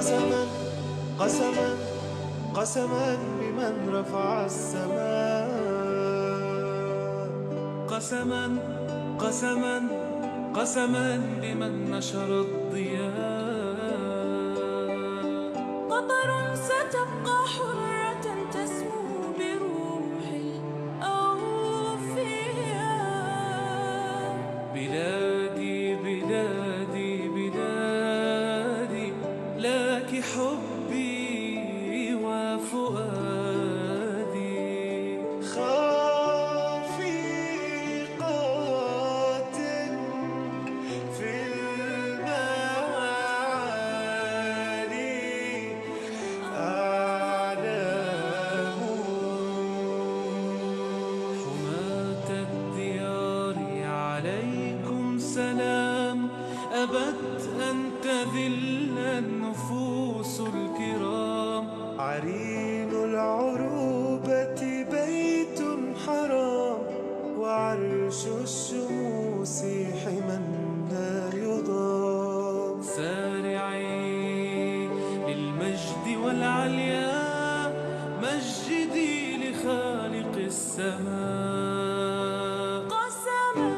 قسما قسما قسما بمن رفع السماء، قسما قسما قسما بمن نشر الضياء. قطر ستبقى حرة تسمو بروح الأوفياء. بلادي بلادي بلادي، لك حبي وفؤادي. خافقات في المعالي أعلام، حماة الديار عليكم سلام، أبت أن تذل النفوس الكرام. عرين العروبة بيت حرام، وعرش الشموس حما لا يضام. سارعي للمجد والعليا، مجدي لخالق السماء. قسما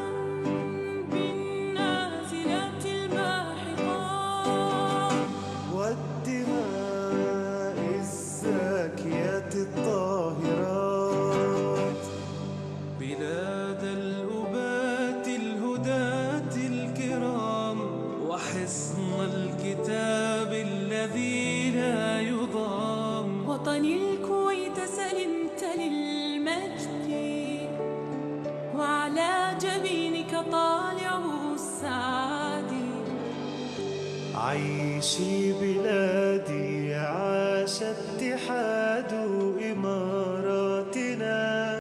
بالنازلات الماحقات، والدماء الزاكيات الطاهرات. بلاد الأبات الهداة الكرام، وحصن الكتاب الذي لا يضام. وطني الكويت سلمت للمجد، وعلى جبينك طالعه السعادي. عيشي بلادي، عاش اتحاد إماراتي.